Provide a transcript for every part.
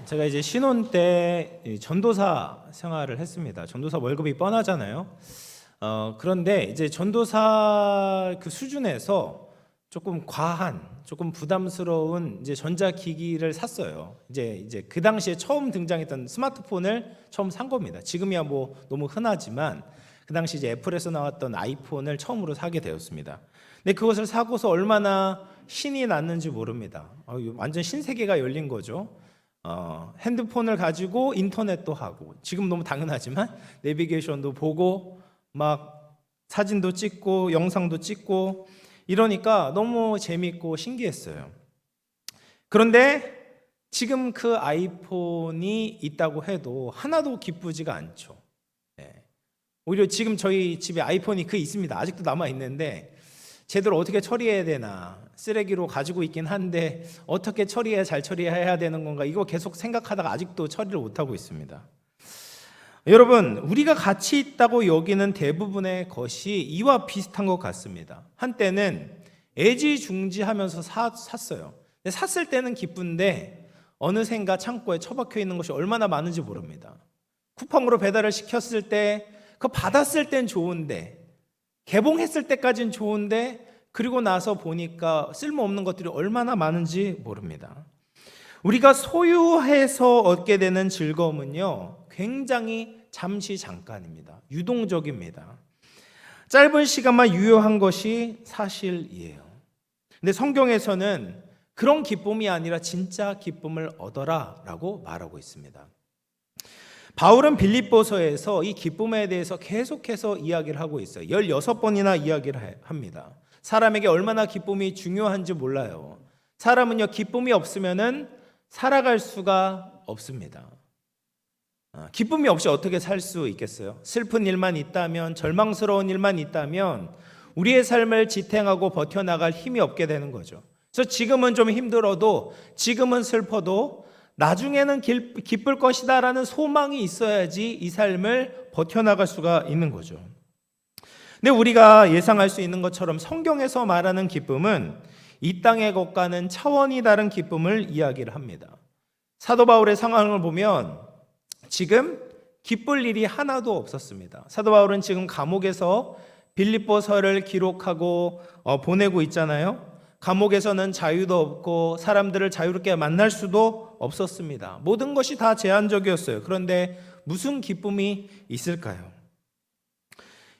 제가 이제 신혼 때 전도사 생활을 했습니다. 전도사 월급이 뻔하잖아요. 그런데 이제 전도사 그 수준에서 조금 과한, 조금 부담스러운 이제 전자기기를 샀어요. 이제 그 당시에 처음 등장했던 스마트폰을 처음 산 겁니다. 지금이야 뭐 너무 흔하지만 그 당시 이제 애플에서 나왔던 아이폰을 처음으로 사게 되었습니다. 근데 그것을 사고서 얼마나 신이 났는지 모릅니다. 완전 신세계가 열린 거죠. 핸드폰을 가지고 인터넷도 하고, 지금 너무 당연하지만 내비게이션도 보고 막 사진도 찍고 영상도 찍고 이러니까 너무 재밌고 신기했어요. 그런데 지금 그 아이폰이 있다고 해도 하나도 기쁘지가 않죠. 오히려 지금 저희 집에 아이폰이 있습니다. 아직도 남아 있는데 제대로 어떻게 처리해야 되나, 쓰레기로 가지고 있긴 한데 어떻게 처리해야 잘 처리해야 되는 건가, 이거 계속 생각하다가 아직도 처리를 못하고 있습니다. 여러분, 우리가 가치 있다고 여기는 대부분의 것이 이와 비슷한 것 같습니다. 한때는 애지중지하면서 샀어요. 근데 샀을 때는 기쁜데 어느샌가 창고에 처박혀 있는 것이 얼마나 많은지 모릅니다. 쿠팡으로 배달을 시켰을 때, 그거 받았을 땐 좋은데, 개봉했을 때까지는 좋은데, 그리고 나서 보니까 쓸모없는 것들이 얼마나 많은지 모릅니다. 우리가 소유해서 얻게 되는 즐거움은요, 굉장히 잠시 잠깐입니다. 유동적입니다. 짧은 시간만 유효한 것이 사실이에요. 근데 성경에서는 그런 기쁨이 아니라 진짜 기쁨을 얻어라 라고 말하고 있습니다. 바울은 빌립보서에서 이 기쁨에 대해서 계속해서 이야기를 하고 있어요. 16번이나 이야기를 합니다. 사람에게 얼마나 기쁨이 중요한지 몰라요. 사람은요, 기쁨이 없으면은 살아갈 수가 없습니다. 기쁨이 없이 어떻게 살 수 있겠어요? 슬픈 일만 있다면, 절망스러운 일만 있다면 우리의 삶을 지탱하고 버텨나갈 힘이 없게 되는 거죠. 그래서 지금은 좀 힘들어도, 지금은 슬퍼도 나중에는 기쁠 것이다라는 소망이 있어야지 이 삶을 버텨나갈 수가 있는 거죠. 근데 우리가 예상할 수 있는 것처럼 성경에서 말하는 기쁨은 이 땅의 것과는 차원이 다른 기쁨을 이야기를 합니다. 사도 바울의 상황을 보면 지금 기쁠 일이 하나도 없었습니다. 사도 바울은 지금 감옥에서 빌립보서를 기록하고 보내고 있잖아요. 감옥에서는 자유도 없고 사람들을 자유롭게 만날 수도 없었습니다. 모든 것이 다 제한적이었어요. 그런데 무슨 기쁨이 있을까요?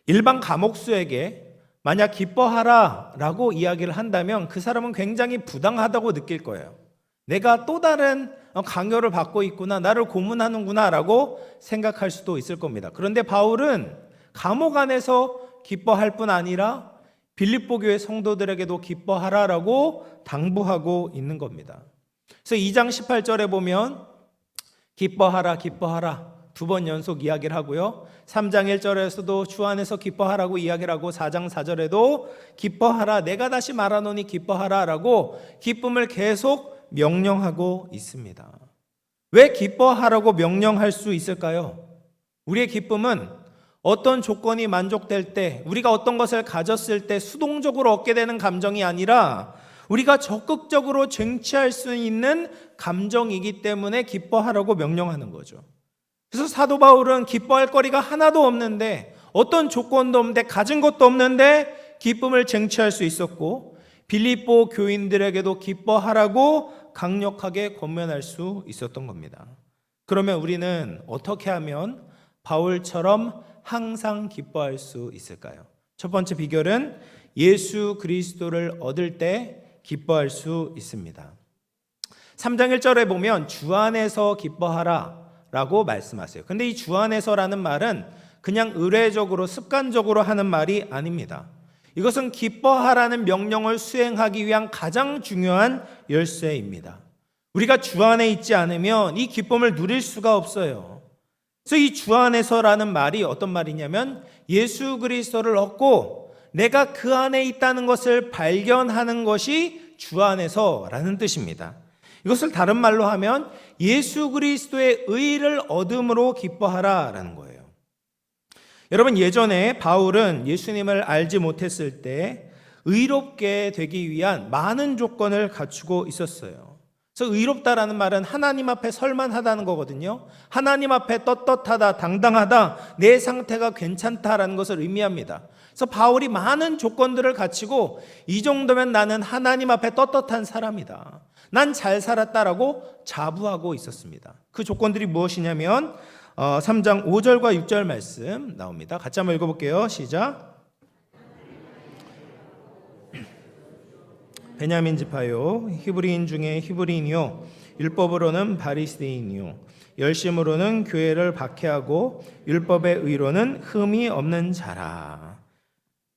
일반 감옥수에게 만약 기뻐하라 라고 이야기를 한다면 그 사람은 굉장히 부당하다고 느낄 거예요. 내가 또 다른 강요를 받고 있구나, 나를 고문하는구나 라고 생각할 수도 있을 겁니다. 그런데 바울은 감옥 안에서 기뻐할 뿐 아니라 빌립보 교회 성도들에게도 기뻐하라라고 당부하고 있는 겁니다. 그래서 2장 18절에 보면 기뻐하라 기뻐하라 2번 연속 이야기를 하고요. 3장 1절에서도 주 안에서 기뻐하라고 이야기를 하고 4장 4절에도 기뻐하라, 내가 다시 말하노니 기뻐하라라고 기쁨을 계속 명령하고 있습니다. 왜 기뻐하라고 명령할 수 있을까요? 우리의 기쁨은 어떤 조건이 만족될 때, 우리가 어떤 것을 가졌을 때 수동적으로 얻게 되는 감정이 아니라 우리가 적극적으로 쟁취할 수 있는 감정이기 때문에 기뻐하라고 명령하는 거죠. 그래서 사도 바울은 기뻐할 거리가 하나도 없는데, 어떤 조건도 없는데, 가진 것도 없는데 기쁨을 쟁취할 수 있었고, 빌립보 교인들에게도 기뻐하라고 강력하게 권면할 수 있었던 겁니다. 그러면 우리는 어떻게 하면 바울처럼 항상 기뻐할 수 있을까요? 첫 번째 비결은 예수 그리스도를 얻을 때 기뻐할 수 있습니다. 3장 1절에 보면 주 안에서 기뻐하라 라고 말씀하세요. 근데 이 주 안에서라는 말은 그냥 의례적으로 습관적으로 하는 말이 아닙니다. 이것은 기뻐하라는 명령을 수행하기 위한 가장 중요한 열쇠입니다. 우리가 주 안에 있지 않으면 이 기쁨을 누릴 수가 없어요. 그래서 이 주 안에서라는 말이 어떤 말이냐면 예수 그리스도를 얻고 내가 그 안에 있다는 것을 발견하는 것이 주 안에서라는 뜻입니다. 이것을 다른 말로 하면 예수 그리스도의 의를 얻음으로 기뻐하라라는 거예요. 여러분, 예전에 바울은 예수님을 알지 못했을 때 의롭게 되기 위한 많은 조건을 갖추고 있었어요. 그래서 의롭다라는 말은 하나님 앞에 설만하다는 거거든요. 하나님 앞에 떳떳하다, 당당하다, 내 상태가 괜찮다라는 것을 의미합니다. 그래서 바울이 많은 조건들을 갖추고 이 정도면 나는 하나님 앞에 떳떳한 사람이다, 난 잘 살았다라고 자부하고 있었습니다. 그 조건들이 무엇이냐면 3장 5절과 6절 말씀 나옵니다. 같이 한번 읽어볼게요. 시작. 베냐민 지파요, 히브리인 중에 히브리인이요, 율법으로는 바리새인이요, 열심으로는 교회를 박해하고 율법의 의로는 흠이 없는 자라.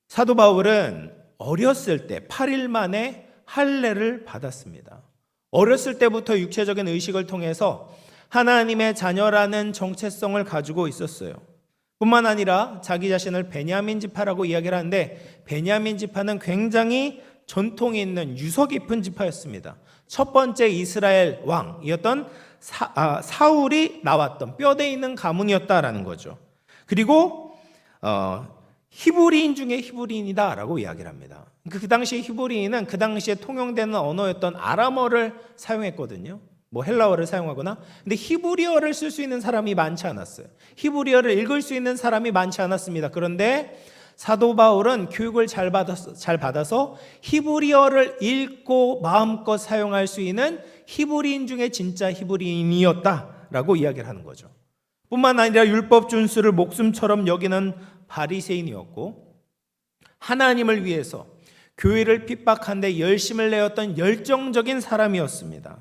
사도 바울은 어렸을 때 8일 만에 할례를 받았습니다. 어렸을 때부터 육체적인 의식을 통해서 하나님의 자녀라는 정체성을 가지고 있었어요. 뿐만 아니라 자기 자신을 베냐민 지파라고 이야기를 하는데, 베냐민 지파는 굉장히 전통이 있는 유서 깊은 지파였습니다. 첫 번째 이스라엘 왕이었던 사울이 나왔던 뼈대 있는 가문이었다라는 거죠. 그리고 히브리인 중에 히브리인이다라고 이야기를 합니다. 그 당시 히브리인은 그 당시에 통용되는 언어였던 아람어를 사용했거든요. 뭐 헬라어를 사용하거나. 근데 히브리어를 쓸 수 있는 사람이 많지 않았어요. 히브리어를 읽을 수 있는 사람이 많지 않았습니다. 그런데 사도 바울은 교육을 잘 받아서 히브리어를 읽고 마음껏 사용할 수 있는 히브리인 중에 진짜 히브리인이었다라고 이야기를 하는 거죠. 뿐만 아니라 율법 준수를 목숨처럼 여기는 바리새인이었고, 하나님을 위해서 교회를 핍박한 데 열심을 내었던 열정적인 사람이었습니다.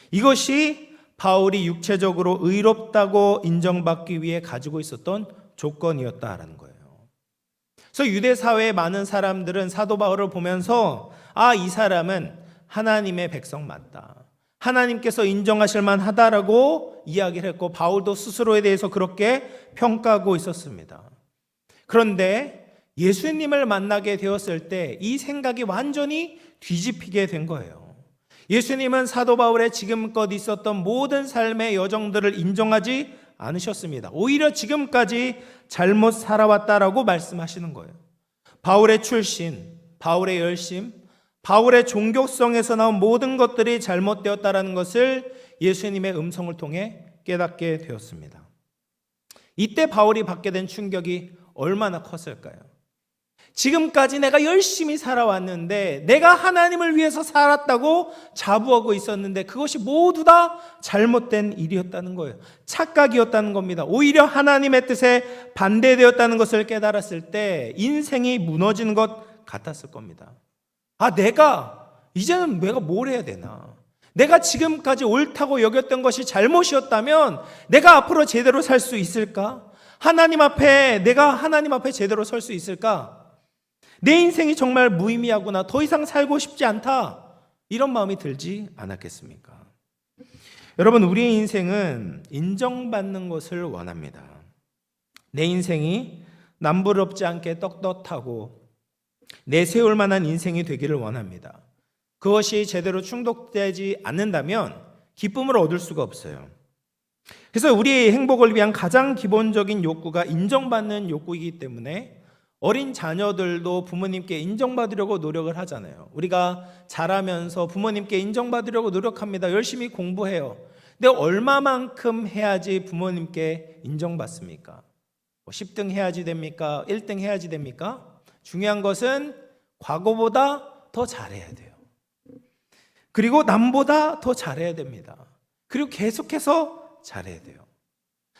이것이 바울이 육체적으로 의롭다고 인정받기 위해 가지고 있었던 조건이었다라는 거예요. 그래서 유대 사회의 많은 사람들은 사도 바울을 보면서 이 사람은 하나님의 백성 맞다, 하나님께서 인정하실 만하다라고 이야기를 했고, 바울도 스스로에 대해서 그렇게 평가하고 있었습니다. 그런데 예수님을 만나게 되었을 때 이 생각이 완전히 뒤집히게 된 거예요. 예수님은 사도 바울의 지금껏 있었던 모든 삶의 여정들을 인정하지 않으셨습니다. 오히려 지금까지 잘못 살아왔다라고 말씀하시는 거예요. 바울의 출신, 바울의 열심, 바울의 종교성에서 나온 모든 것들이 잘못되었다라는 것을 예수님의 음성을 통해 깨닫게 되었습니다. 이때 바울이 받게 된 충격이 얼마나 컸을까요? 지금까지 내가 열심히 살아왔는데, 내가 하나님을 위해서 살았다고 자부하고 있었는데 그것이 모두 다 잘못된 일이었다는 거예요. 착각이었다는 겁니다. 오히려 하나님의 뜻에 반대되었다는 것을 깨달았을 때 인생이 무너지는 것 같았을 겁니다. 이제는 내가 뭘 해야 되나? 내가 지금까지 옳다고 여겼던 것이 잘못이었다면 내가 앞으로 제대로 살 수 있을까? 내가 하나님 앞에 제대로 설 수 있을까? 내 인생이 정말 무의미하구나, 더 이상 살고 싶지 않다, 이런 마음이 들지 않았겠습니까? 여러분, 우리의 인생은 인정받는 것을 원합니다. 내 인생이 남부럽지 않게 떳떳하고 내세울 만한 인생이 되기를 원합니다. 그것이 제대로 충족되지 않는다면 기쁨을 얻을 수가 없어요. 그래서 우리의 행복을 위한 가장 기본적인 욕구가 인정받는 욕구이기 때문에 어린 자녀들도 부모님께 인정받으려고 노력을 하잖아요. 우리가 자라면서 부모님께 인정받으려고 노력합니다. 열심히 공부해요. 근데 얼마만큼 해야지 부모님께 인정받습니까? 10등 해야지 됩니까? 1등 해야지 됩니까? 중요한 것은 과거보다 더 잘해야 돼요. 그리고 남보다 더 잘해야 됩니다. 그리고 계속해서 잘해야 돼요.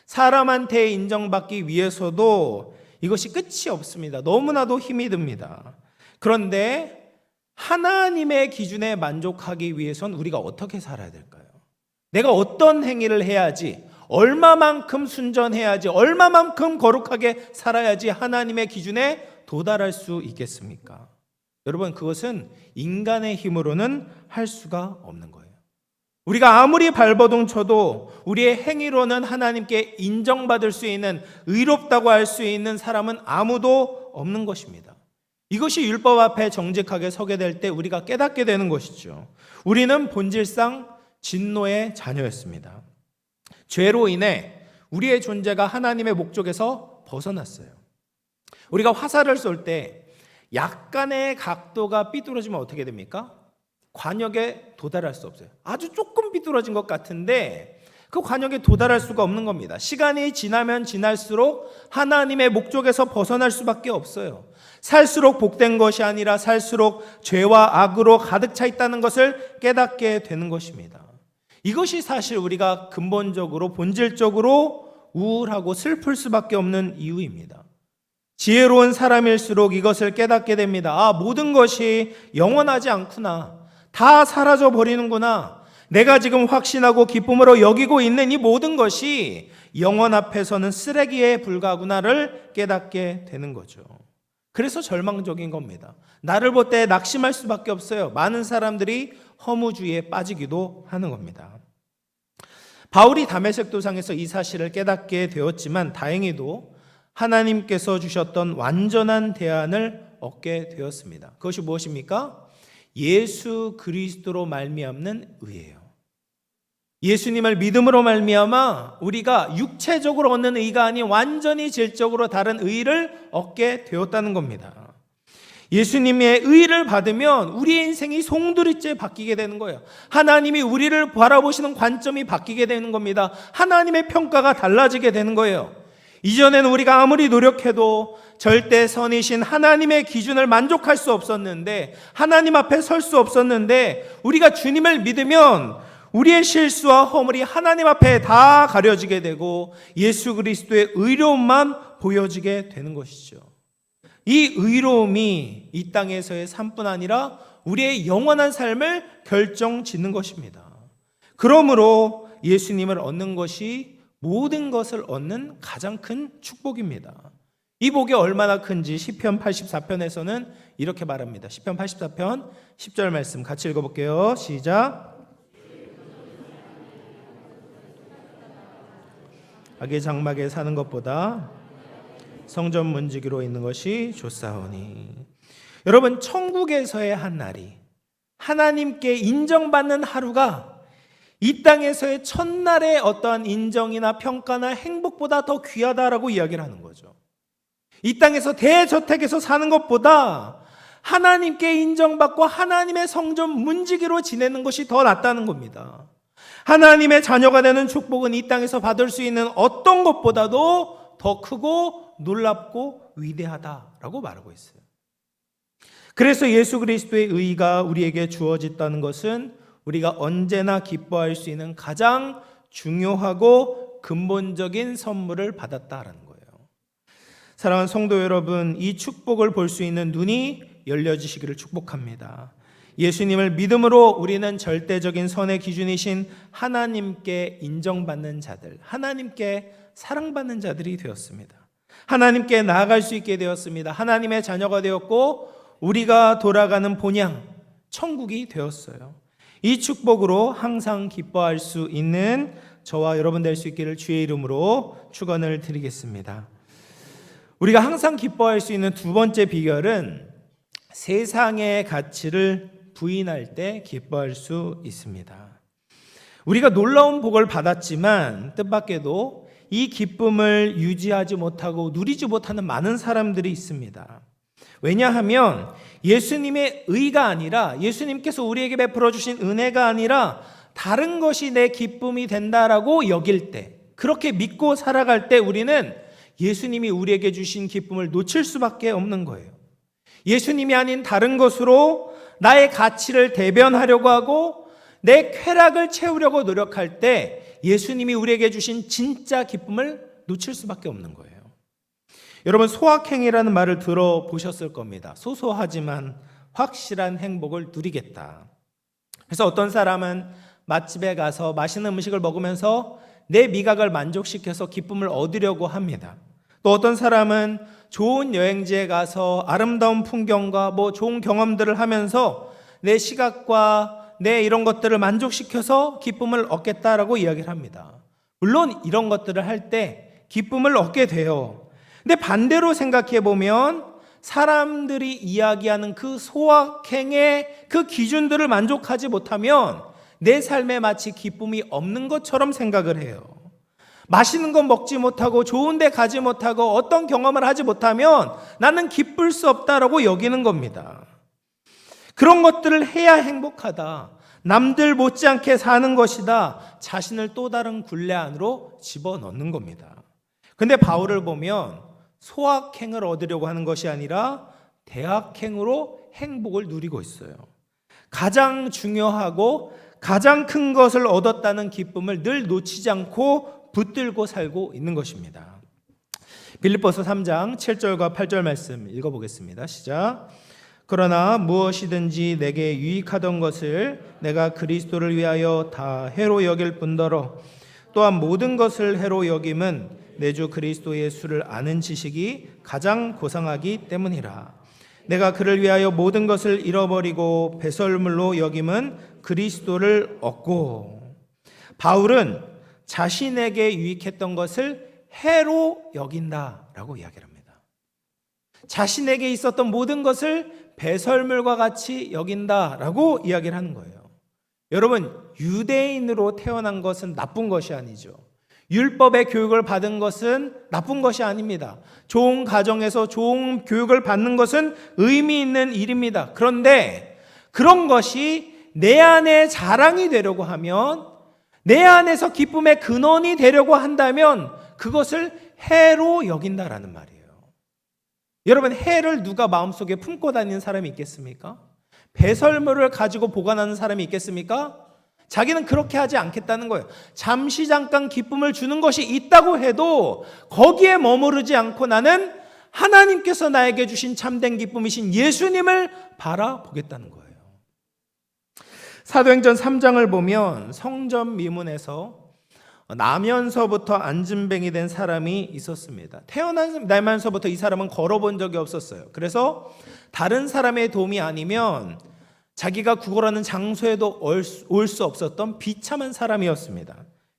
사람한테 인정받기 위해서도 이것이 끝이 없습니다. 너무나도 힘이 듭니다. 그런데 하나님의 기준에 만족하기 위해서는 우리가 어떻게 살아야 될까요? 내가 어떤 행위를 해야지, 얼마만큼 순전해야지, 얼마만큼 거룩하게 살아야지 하나님의 기준에 도달할 수 있겠습니까? 여러분, 그것은 인간의 힘으로는 할 수가 없는 거예요. 우리가 아무리 발버둥 쳐도 우리의 행위로는 하나님께 인정받을 수 있는, 의롭다고 할 수 있는 사람은 아무도 없는 것입니다. 이것이 율법 앞에 정직하게 서게 될 때 우리가 깨닫게 되는 것이죠. 우리는 본질상 진노의 자녀였습니다. 죄로 인해 우리의 존재가 하나님의 목적에서 벗어났어요. 우리가 화살을 쏠 때 약간의 각도가 삐뚤어지면 어떻게 됩니까? 관역에 도달할 수 없어요. 아주 조금 비뚤어진 것 같은데 그 관역에 도달할 수가 없는 겁니다. 시간이 지나면 지날수록 하나님의 목적에서 벗어날 수밖에 없어요. 살수록 복된 것이 아니라 살수록 죄와 악으로 가득 차 있다는 것을 깨닫게 되는 것입니다. 이것이 사실 우리가 근본적으로 본질적으로 우울하고 슬플 수밖에 없는 이유입니다. 지혜로운 사람일수록 이것을 깨닫게 됩니다. 모든 것이 영원하지 않구나. 다 사라져 버리는구나. 내가 지금 확신하고 기쁨으로 여기고 있는 이 모든 것이 영원 앞에서는 쓰레기에 불과하구나를 깨닫게 되는 거죠. 그래서 절망적인 겁니다. 나를 볼 때 낙심할 수밖에 없어요. 많은 사람들이 허무주의에 빠지기도 하는 겁니다. 바울이 다메섹 도상에서 이 사실을 깨닫게 되었지만 다행히도 하나님께서 주셨던 완전한 대안을 얻게 되었습니다. 그것이 무엇입니까? 예수 그리스도로 말미암는 의예요. 예수님을 믿음으로 말미암아 우리가 육체적으로 얻는 의가 아닌 완전히 질적으로 다른 의를 얻게 되었다는 겁니다. 예수님의 의를 받으면 우리의 인생이 송두리째 바뀌게 되는 거예요. 하나님이 우리를 바라보시는 관점이 바뀌게 되는 겁니다. 하나님의 평가가 달라지게 되는 거예요. 이전에는 우리가 아무리 노력해도 절대 선이신 하나님의 기준을 만족할 수 없었는데, 하나님 앞에 설 수 없었는데, 우리가 주님을 믿으면 우리의 실수와 허물이 하나님 앞에 다 가려지게 되고 예수 그리스도의 의로움만 보여지게 되는 것이죠. 이 의로움이 이 땅에서의 삶뿐 아니라 우리의 영원한 삶을 결정짓는 것입니다. 그러므로 예수님을 얻는 것이 모든 것을 얻는 가장 큰 축복입니다. 이 복이 얼마나 큰지 시편 84편에서는 이렇게 말합니다. 시편 84편 10절 말씀 같이 읽어볼게요. 시작. 악의 장막에 사는 것보다 성전 문지기로 있는 것이 좋사오니. 여러분, 천국에서의 한 날이, 하나님께 인정받는 하루가 이 땅에서의 첫날의 어떠한 인정이나 평가나 행복보다 더 귀하다라고 이야기를 하는 거죠. 이 땅에서 대저택에서 사는 것보다 하나님께 인정받고 하나님의 성전 문지기로 지내는 것이 더 낫다는 겁니다. 하나님의 자녀가 되는 축복은 이 땅에서 받을 수 있는 어떤 것보다도 더 크고 놀랍고 위대하다라고 말하고 있어요. 그래서 예수 그리스도의 의가 우리에게 주어졌다는 것은 우리가 언제나 기뻐할 수 있는 가장 중요하고 근본적인 선물을 받았다라는 거예요. 사랑하는 성도 여러분, 이 축복을 볼 수 있는 눈이 열려지시기를 축복합니다. 예수님을 믿음으로 우리는 절대적인 선의 기준이신 하나님께 인정받는 자들, 하나님께 사랑받는 자들이 되었습니다. 하나님께 나아갈 수 있게 되었습니다. 하나님의 자녀가 되었고 우리가 돌아가는 본향, 천국이 되었어요. 이 축복으로 항상 기뻐할 수 있는 저와 여러분 될 수 있기를 주의 이름으로 축원을 드리겠습니다. 우리가 항상 기뻐할 수 있는 두 번째 비결은 세상의 가치를 부인할 때 기뻐할 수 있습니다. 우리가 놀라운 복을 받았지만 뜻밖에도 이 기쁨을 유지하지 못하고 누리지 못하는 많은 사람들이 있습니다. 왜냐하면 예수님의 의가 아니라, 예수님께서 우리에게 베풀어 주신 은혜가 아니라 다른 것이 내 기쁨이 된다라고 여길 때, 그렇게 믿고 살아갈 때 우리는 예수님이 우리에게 주신 기쁨을 놓칠 수밖에 없는 거예요. 예수님이 아닌 다른 것으로 나의 가치를 대변하려고 하고 내 쾌락을 채우려고 노력할 때 예수님이 우리에게 주신 진짜 기쁨을 놓칠 수밖에 없는 거예요. 여러분, 소확행이라는 말을 들어보셨을 겁니다. 소소하지만 확실한 행복을 누리겠다. 그래서 어떤 사람은 맛집에 가서 맛있는 음식을 먹으면서 내 미각을 만족시켜서 기쁨을 얻으려고 합니다. 또 어떤 사람은 좋은 여행지에 가서 아름다운 풍경과 좋은 경험들을 하면서 내 시각과 내 이런 것들을 만족시켜서 기쁨을 얻겠다라고 이야기를 합니다. 물론 이런 것들을 할 때 기쁨을 얻게 돼요. 근데 반대로 생각해 보면 사람들이 이야기하는 그 소확행의 그 기준들을 만족하지 못하면 내 삶에 마치 기쁨이 없는 것처럼 생각을 해요. 맛있는 건 먹지 못하고 좋은 데 가지 못하고 어떤 경험을 하지 못하면 나는 기쁠 수 없다라고 여기는 겁니다. 그런 것들을 해야 행복하다. 남들 못지않게 사는 것이다. 자신을 또 다른 굴레 안으로 집어넣는 겁니다. 근데 바울을 보면 소확행을 얻으려고 하는 것이 아니라 대학행으로 행복을 누리고 있어요. 가장 중요하고 가장 큰 것을 얻었다는 기쁨을 늘 놓치지 않고 붙들고 살고 있는 것입니다. 빌립보서 3장 7절과 8절 말씀 읽어보겠습니다. 시작. 그러나 무엇이든지 내게 유익하던 것을 내가 그리스도를 위하여 다 해로 여길 뿐더러 또한 모든 것을 해로 여김은 내 주 그리스도 예수를 아는 지식이 가장 고상하기 때문이라. 내가 그를 위하여 모든 것을 잃어버리고 배설물로 여김은 그리스도를 얻고. 바울은 자신에게 유익했던 것을 해로 여긴다라고 이야기를 합니다. 자신에게 있었던 모든 것을 배설물과 같이 여긴다라고 이야기를 하는 거예요. 여러분, 유대인으로 태어난 것은 나쁜 것이 아니죠. 율법의 교육을 받은 것은 나쁜 것이 아닙니다. 좋은 가정에서 좋은 교육을 받는 것은 의미 있는 일입니다. 그런데 그런 것이 내 안에 자랑이 되려고 하면, 내 안에서 기쁨의 근원이 되려고 한다면 그것을 해로 여긴다라는 말이에요. 여러분, 해를 누가 마음속에 품고 다니는 사람이 있겠습니까? 배설물을 가지고 보관하는 사람이 있겠습니까? 자기는 그렇게 하지 않겠다는 거예요. 잠시 잠깐 기쁨을 주는 것이 있다고 해도 거기에 머무르지 않고 나는 하나님께서 나에게 주신 참된 기쁨이신 예수님을 바라보겠다는 거예요. 사도행전 3장을 보면 성전 미문에서 나면서부터 안진뱅이 된 사람이 있었습니다. 태어난 날만서부터 이 사람은 걸어본 적이 없었어요. 그래서 다른 사람의 도움이 아니면 자기가 구걸하는 장소에도 올 수 없었던 비참한 사람이었습니다.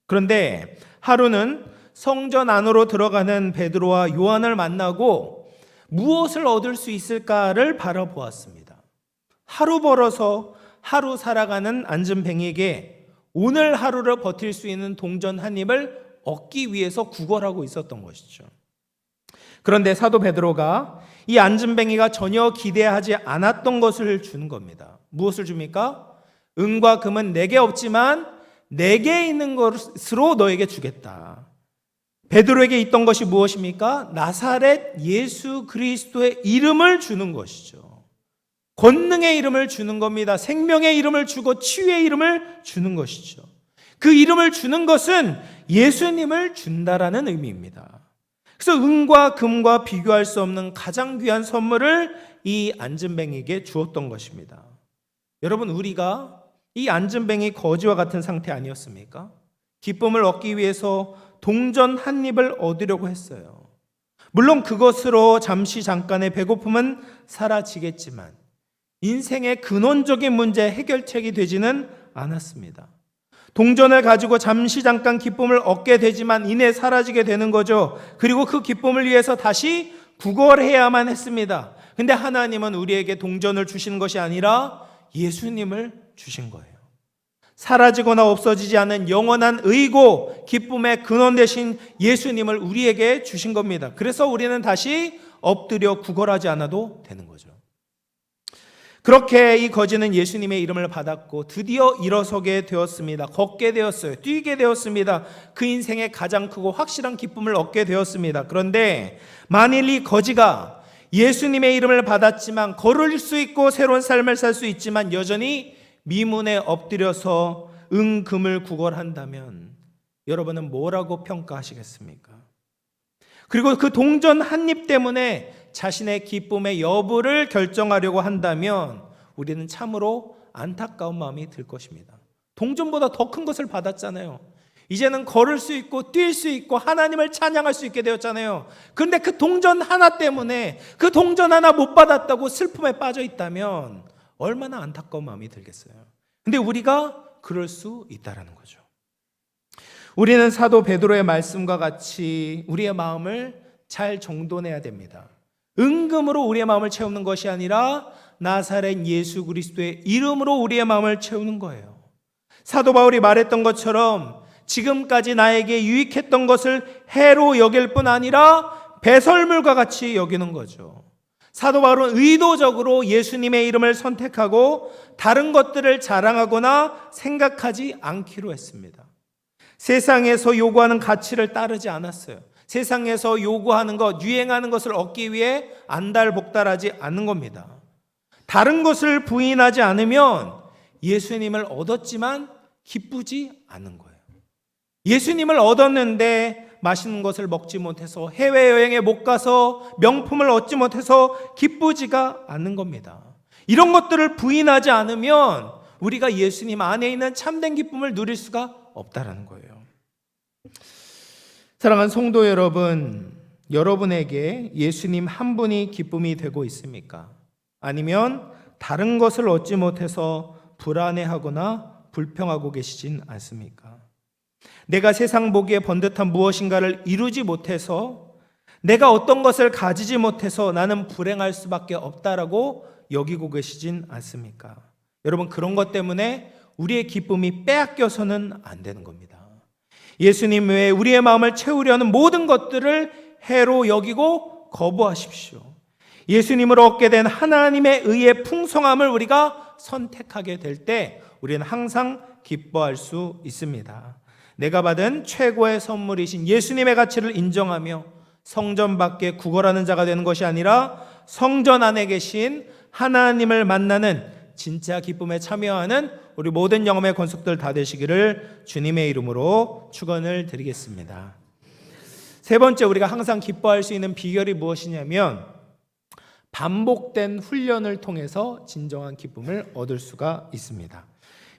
그런데 하루는 성전 안으로 들어가는 베드로와 요한을 만나고 무엇을 얻을 수 있을까를 바라보았습니다. 하루 벌어서 하루 살아가는 안진뱅이에게 오늘 하루를 버틸 수 있는 동전 한 입을 얻기 위해서 구걸하고 있었던 것이죠. 그런데 사도 베드로가 이 안진뱅이가 전혀 기대하지 않았던 것을 주는 겁니다. 무엇을 줍니까? 은과 금은 내게 없지만 내게 있는 것으로 너에게 주겠다. 베드로에게 있던 것이 무엇입니까? 나사렛 예수 그리스도의 이름을 주는 것이죠. 권능의 이름을 주는 겁니다. 생명의 이름을 주고 치유의 이름을 주는 것이죠. 그 이름을 주는 것은 예수님을 준다라는 의미입니다. 그래서 은과 금과 비교할 수 없는 가장 귀한 선물을 이 안진뱅이에게 주었던 것입니다. 여러분, 우리가 이 안진뱅이 거지와 같은 상태 아니었습니까? 기쁨을 얻기 위해서 동전 한 입을 얻으려고 했어요. 물론 그것으로 잠시 잠깐의 배고픔은 사라지겠지만 인생의 근원적인 문제 해결책이 되지는 않았습니다. 동전을 가지고 잠시 잠깐 기쁨을 얻게 되지만 이내 사라지게 되는 거죠. 그리고 그 기쁨을 위해서 다시 구걸해야만 했습니다. 근데 하나님은 우리에게 동전을 주시는 것이 아니라 예수님을 주신 거예요. 사라지거나 없어지지 않은 영원한 의고 기쁨의 근원 되신 예수님을 우리에게 주신 겁니다. 그래서 우리는 다시 엎드려 구걸하지 않아도 되는 거죠. 그렇게 이 거지는 예수님의 이름을 받았고 드디어 일어서게 되었습니다. 걷게 되었어요. 뛰게 되었습니다. 그 인생의 가장 크고 확실한 기쁨을 얻게 되었습니다. 그런데 만일 이 거지가 예수님의 이름을 받았지만 걸을 수 있고 새로운 삶을 살 수 있지만 여전히 미문에 엎드려서 금을 구걸한다면 여러분은 뭐라고 평가하시겠습니까? 그리고 그 동전 한 입 때문에 자신의 기쁨의 여부를 결정하려고 한다면 우리는 참으로 안타까운 마음이 들 것입니다. 동전보다 더 큰 것을 받았잖아요. 이제는 걸을 수 있고 뛸 수 있고 하나님을 찬양할 수 있게 되었잖아요. 그런데 그 동전 하나 때문에 그 동전 하나 못 받았다고 슬픔에 빠져 있다면 얼마나 안타까운 마음이 들겠어요. 근데 우리가 그럴 수 있다라는 거죠. 우리는 사도 베드로의 말씀과 같이 우리의 마음을 잘 정돈해야 됩니다. 은금으로 우리의 마음을 채우는 것이 아니라 나사렛 예수 그리스도의 이름으로 우리의 마음을 채우는 거예요. 사도 바울이 말했던 것처럼 지금까지 나에게 유익했던 것을 해로 여길 뿐 아니라 배설물과 같이 여기는 거죠. 사도 바울은 의도적으로 예수님의 이름을 선택하고 다른 것들을 자랑하거나 생각하지 않기로 했습니다. 세상에서 요구하는 가치를 따르지 않았어요. 세상에서 요구하는 것, 유행하는 것을 얻기 위해 안달복달하지 않는 겁니다. 다른 것을 부인하지 않으면 예수님을 얻었지만 기쁘지 않은 거예요. 예수님을 얻었는데 맛있는 것을 먹지 못해서, 해외여행에 못 가서 명품을 얻지 못해서 기쁘지가 않는 겁니다. 이런 것들을 부인하지 않으면 우리가 예수님 안에 있는 참된 기쁨을 누릴 수가 없다라는 거예요. 사랑하는 성도 여러분, 여러분에게 예수님 한 분이 기쁨이 되고 있습니까? 아니면 다른 것을 얻지 못해서 불안해하거나 불평하고 계시진 않습니까? 내가 세상 보기에 번듯한 무엇인가를 이루지 못해서, 내가 어떤 것을 가지지 못해서 나는 불행할 수밖에 없다라고 여기고 계시진 않습니까? 여러분, 그런 것 때문에 우리의 기쁨이 빼앗겨서는 안 되는 겁니다. 예수님 외에 우리의 마음을 채우려는 모든 것들을 해로 여기고 거부하십시오. 예수님을 얻게 된 하나님의 의의 풍성함을 우리가 선택하게 될 때 우리는 항상 기뻐할 수 있습니다. 내가 받은 최고의 선물이신 예수님의 가치를 인정하며 성전 밖에 구걸하는 자가 되는 것이 아니라 성전 안에 계신 하나님을 만나는 진짜 기쁨에 참여하는 우리 모든 영혼의 권속들 다 되시기를 주님의 이름으로 축원을 드리겠습니다. 세 번째, 우리가 항상 기뻐할 수 있는 비결이 무엇이냐면 반복된 훈련을 통해서 진정한 기쁨을 얻을 수가 있습니다.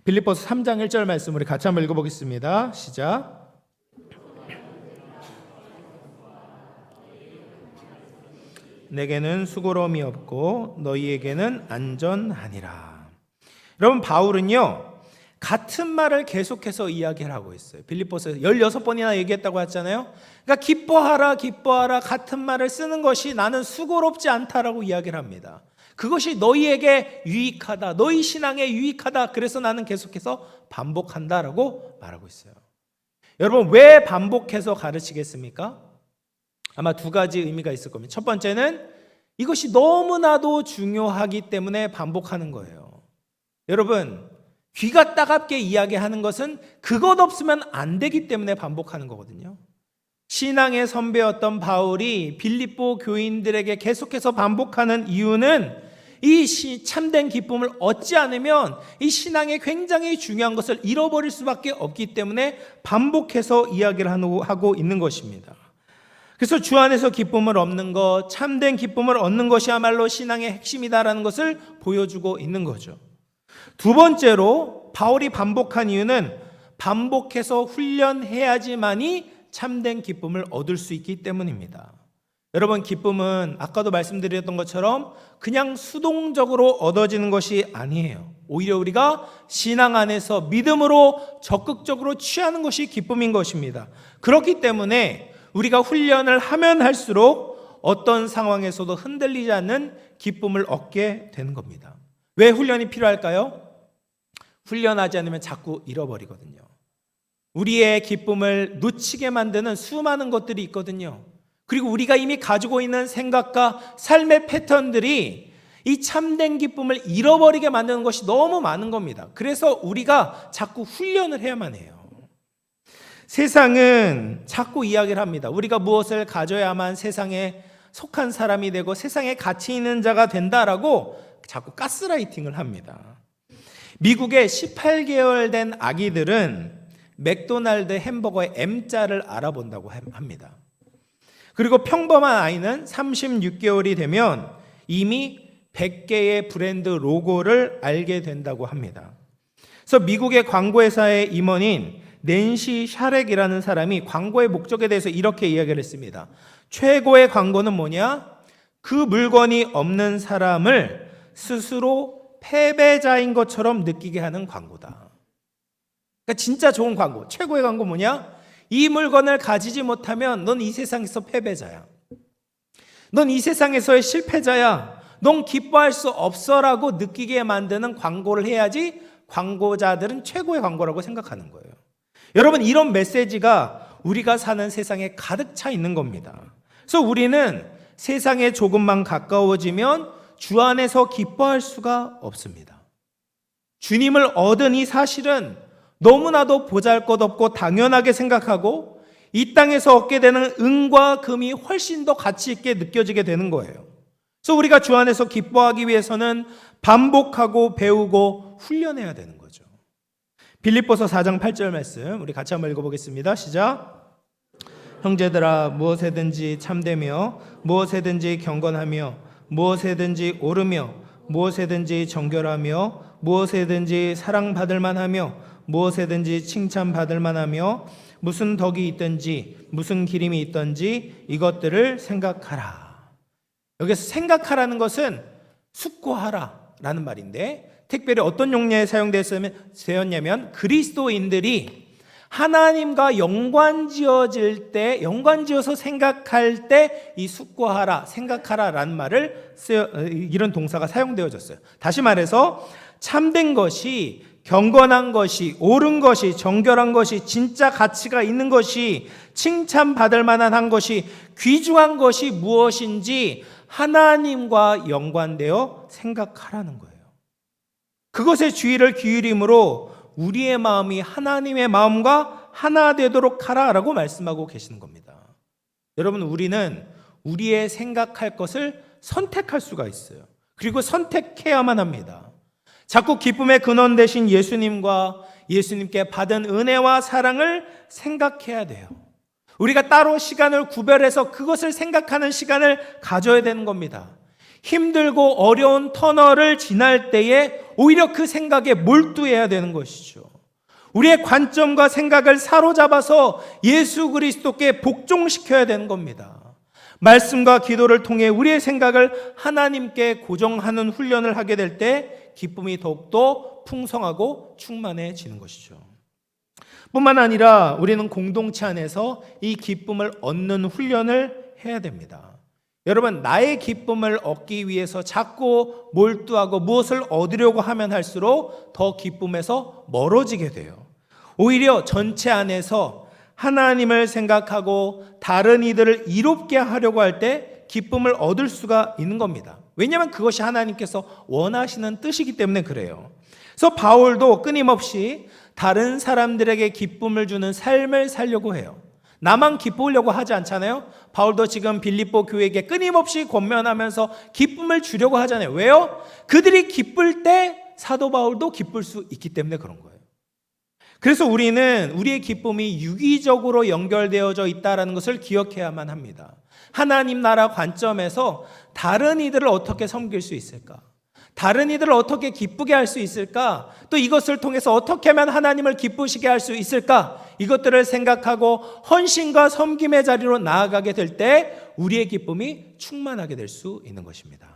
빌립보서 3장 1절 말씀 우리 같이 한번 읽어보겠습니다. 시작. 내게는 수고로움이 없고 너희에게는 안전하니라. 여러분, 바울은요 같은 말을 계속해서 이야기를 하고 있어요. 빌립보서에서 16번이나 얘기했다고 했잖아요. 그러니까 기뻐하라 기뻐하라 같은 말을 쓰는 것이 나는 수고롭지 않다라고 이야기를 합니다. 그것이 너희에게 유익하다, 너희 신앙에 유익하다, 그래서 나는 계속해서 반복한다라고 말하고 있어요. 여러분, 왜 반복해서 가르치겠습니까? 아마 두 가지 의미가 있을 겁니다. 첫 번째는 이것이 너무나도 중요하기 때문에 반복하는 거예요. 여러분, 귀가 따갑게 이야기하는 것은 그것 없으면 안 되기 때문에 반복하는 거거든요. 신앙의 선배였던 바울이 빌립보 교인들에게 계속해서 반복하는 이유는 이 참된 기쁨을 얻지 않으면 이 신앙의 굉장히 중요한 것을 잃어버릴 수밖에 없기 때문에 반복해서 이야기를 하고 있는 것입니다. 그래서 주 안에서 기쁨을 얻는 것, 참된 기쁨을 얻는 것이야말로 신앙의 핵심이다라는 것을 보여주고 있는 거죠. 두 번째로 바울이 반복한 이유는 반복해서 훈련해야지만이 참된 기쁨을 얻을 수 있기 때문입니다. 여러분, 기쁨은 아까도 말씀드렸던 것처럼 그냥 수동적으로 얻어지는 것이 아니에요. 오히려 우리가 신앙 안에서 믿음으로 적극적으로 취하는 것이 기쁨인 것입니다. 그렇기 때문에 우리가 훈련을 하면 할수록 어떤 상황에서도 흔들리지 않는 기쁨을 얻게 되는 겁니다. 왜 훈련이 필요할까요? 훈련하지 않으면 자꾸 잃어버리거든요. 우리의 기쁨을 놓치게 만드는 수많은 것들이 있거든요. 그리고 우리가 이미 가지고 있는 생각과 삶의 패턴들이 이 참된 기쁨을 잃어버리게 만드는 것이 너무 많은 겁니다. 그래서 우리가 자꾸 훈련을 해야만 해요. 세상은 자꾸 이야기를 합니다. 우리가 무엇을 가져야만 세상에 속한 사람이 되고 세상에 가치 있는 자가 된다라고 자꾸 가스라이팅을 합니다. 미국의 18개월 된 아기들은 맥도날드 햄버거의 M자를 알아본다고 합니다. 그리고 평범한 아이는 36개월이 되면 이미 100개의 브랜드 로고를 알게 된다고 합니다. 그래서 미국의 광고회사의 임원인 낸시 샤렉이라는 사람이 광고의 목적에 대해서 이렇게 이야기를 했습니다. 최고의 광고는 뭐냐? 그 물건이 없는 사람을 스스로 패배자인 것처럼 느끼게 하는 광고다. 그러니까 진짜 좋은 광고, 최고의 광고 뭐냐? 이 물건을 가지지 못하면 넌 이 세상에서 패배자야. 넌 이 세상에서의 실패자야. 넌 기뻐할 수 없어라고 느끼게 만드는 광고를 해야지 광고자들은 최고의 광고라고 생각하는 거예요. 여러분, 이런 메시지가 우리가 사는 세상에 가득 차 있는 겁니다. 그래서 우리는 세상에 조금만 가까워지면 주 안에서 기뻐할 수가 없습니다. 주님을 얻은 이 사실은 너무나도 보잘것없고 당연하게 생각하고 이 땅에서 얻게 되는 은과 금이 훨씬 더 가치 있게 느껴지게 되는 거예요. 그래서 우리가 주 안에서 기뻐하기 위해서는 반복하고 배우고 훈련해야 되는 거죠. 빌립보서 4장 8절 말씀 우리 같이 한번 읽어보겠습니다. 시작. 형제들아, 무엇에든지 참되며 무엇에든지 경건하며 무엇에든지 옳으며 무엇에든지 정결하며 무엇에든지 사랑받을 만하며 무엇에든지 칭찬받을 만하며 무슨 덕이 있든지 무슨 기림이 있든지 이것들을 생각하라. 여기서 생각하라는 것은 숙고하라 라는 말인데, 특별히 어떤 용례에 사용되었냐면 그리스도인들이 하나님과 연관지어질 때, 연관지어서 생각할 때 이 숙고하라, 생각하라 라는 말을 이런 동사가 사용되어졌어요. 다시 말해서 참된 것이, 경건한 것이, 옳은 것이, 정결한 것이, 진짜 가치가 있는 것이, 칭찬받을 만한 한 것이, 귀중한 것이 무엇인지 하나님과 연관되어 생각하라는 거예요. 그것에 주의를 기울임으로 우리의 마음이 하나님의 마음과 하나 되도록 하라라고 말씀하고 계시는 겁니다. 여러분, 우리는 우리의 생각할 것을 선택할 수가 있어요. 그리고 선택해야만 합니다. 자꾸 기쁨의 근원 되신 예수님과 예수님께 받은 은혜와 사랑을 생각해야 돼요. 우리가 따로 시간을 구별해서 그것을 생각하는 시간을 가져야 되는 겁니다. 힘들고 어려운 터널을 지날 때에 오히려 그 생각에 몰두해야 되는 것이죠. 우리의 관점과 생각을 사로잡아서 예수 그리스도께 복종시켜야 되는 겁니다. 말씀과 기도를 통해 우리의 생각을 하나님께 고정하는 훈련을 하게 될 때 기쁨이 더욱더 풍성하고 충만해지는 것이죠. 뿐만 아니라 우리는 공동체 안에서 이 기쁨을 얻는 훈련을 해야 됩니다. 여러분, 나의 기쁨을 얻기 위해서 자꾸 몰두하고 무엇을 얻으려고 하면 할수록 더 기쁨에서 멀어지게 돼요. 오히려 전체 안에서 하나님을 생각하고 다른 이들을 이롭게 하려고 할 때 기쁨을 얻을 수가 있는 겁니다. 왜냐하면 그것이 하나님께서 원하시는 뜻이기 때문에 그래요. 그래서 바울도 끊임없이 다른 사람들에게 기쁨을 주는 삶을 살려고 해요. 나만 기쁘려고 하지 않잖아요. 바울도 지금 빌립보 교회에게 끊임없이 권면하면서 기쁨을 주려고 하잖아요. 왜요? 그들이 기쁠 때 사도 바울도 기쁠 수 있기 때문에 그런 거예요. 그래서 우리는 우리의 기쁨이 유기적으로 연결되어져 있다는 것을 기억해야만 합니다. 하나님 나라 관점에서 다른 이들을 어떻게 섬길 수 있을까? 다른 이들을 어떻게 기쁘게 할 수 있을까? 또 이것을 통해서 어떻게 하면 하나님을 기쁘시게 할 수 있을까? 이것들을 생각하고 헌신과 섬김의 자리로 나아가게 될 때 우리의 기쁨이 충만하게 될 수 있는 것입니다.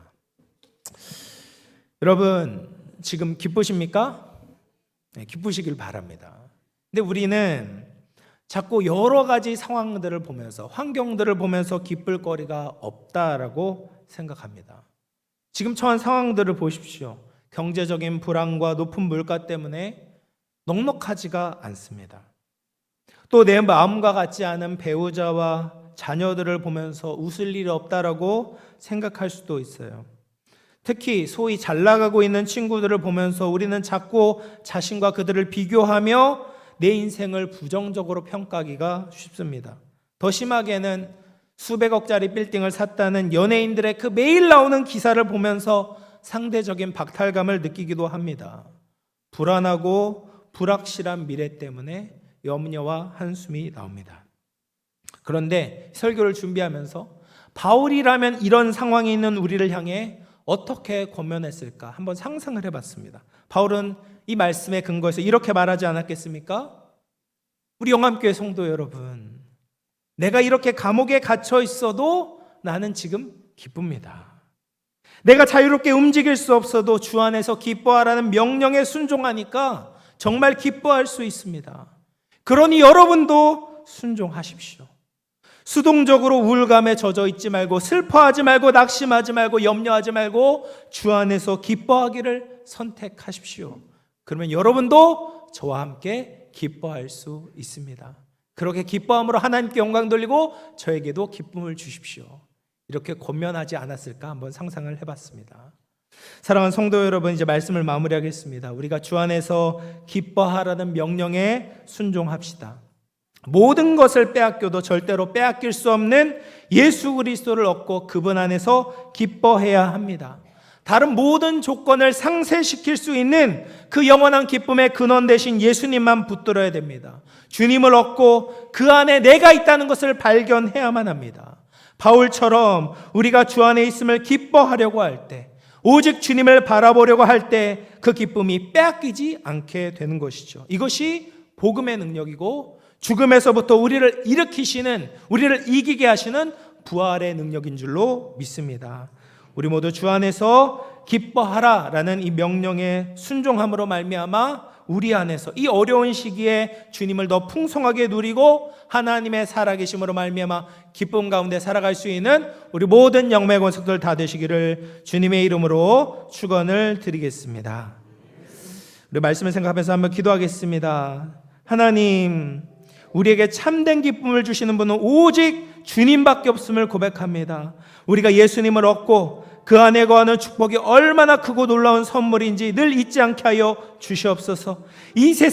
여러분, 지금 기쁘십니까? 네, 기쁘시길 바랍니다. 근데 우리는 자꾸 여러 가지 상황들을 보면서, 환경들을 보면서 기쁠 거리가 없다라고 생각합니다. 지금 처한 상황들을 보십시오. 경제적인 불안과 높은 물가 때문에 넉넉하지가 않습니다. 또 내 마음과 같지 않은 배우자와 자녀들을 보면서 웃을 일이 없다라고 생각할 수도 있어요. 특히 소위 잘 나가고 있는 친구들을 보면서 우리는 자꾸 자신과 그들을 비교하며 내 인생을 부정적으로 평가하기가 쉽습니다. 더 심하게는 수백억짜리 빌딩을 샀다는 연예인들의 그 매일 나오는 기사를 보면서 상대적인 박탈감을 느끼기도 합니다. 불안하고 불확실한 미래 때문에 염려와 한숨이 나옵니다. 그런데 설교를 준비하면서 바울이라면 이런 상황에 있는 우리를 향해 어떻게 권면했을까 한번 상상을 해봤습니다. 바울은 이 말씀에 근거해서 이렇게 말하지 않았겠습니까? 우리 영암교회 성도 여러분, 내가 이렇게 감옥에 갇혀 있어도 나는 지금 기쁩니다. 내가 자유롭게 움직일 수 없어도 주 안에서 기뻐하라는 명령에 순종하니까 정말 기뻐할 수 있습니다. 그러니 여러분도 순종하십시오. 수동적으로 우울감에 젖어 있지 말고, 슬퍼하지 말고, 낙심하지 말고, 염려하지 말고 주 안에서 기뻐하기를 선택하십시오. 그러면 여러분도 저와 함께 기뻐할 수 있습니다. 그렇게 기뻐함으로 하나님께 영광 돌리고 저에게도 기쁨을 주십시오. 이렇게 권면하지 않았을까 한번 상상을 해봤습니다. 사랑하는 성도 여러분, 이제 말씀을 마무리하겠습니다. 우리가 주 안에서 기뻐하라는 명령에 순종합시다. 모든 것을 빼앗겨도 절대로 빼앗길 수 없는 예수 그리스도를 얻고 그분 안에서 기뻐해야 합니다. 다른 모든 조건을 상쇄시킬 수 있는 그 영원한 기쁨의 근원 되신 예수님만 붙들어야 됩니다. 주님을 얻고 그 안에 내가 있다는 것을 발견해야만 합니다. 바울처럼 우리가 주 안에 있음을 기뻐하려고 할 때, 오직 주님을 바라보려고 할 때 그 기쁨이 빼앗기지 않게 되는 것이죠. 이것이 복음의 능력이고 죽음에서부터 우리를 일으키시는, 우리를 이기게 하시는 부활의 능력인 줄로 믿습니다. 우리 모두 주 안에서 기뻐하라라는 이 명령에 순종함으로 말미암아 우리 안에서 이 어려운 시기에 주님을 더 풍성하게 누리고 하나님의 살아계심으로 말미암아 기쁨 가운데 살아갈 수 있는 우리 모든 영매 권속들 다 되시기를 주님의 이름으로 축원을 드리겠습니다. 우리 말씀을 생각하면서 한번 기도하겠습니다. 하나님, 우리에게 참된 기쁨을 주시는 분은 오직 주님밖에 없음을 고백합니다. 우리가 예수님을 얻고 그 안에 거하는 축복이 얼마나 크고 놀라운 선물인지 늘 잊지 않게 하여 주시옵소서. 이 세상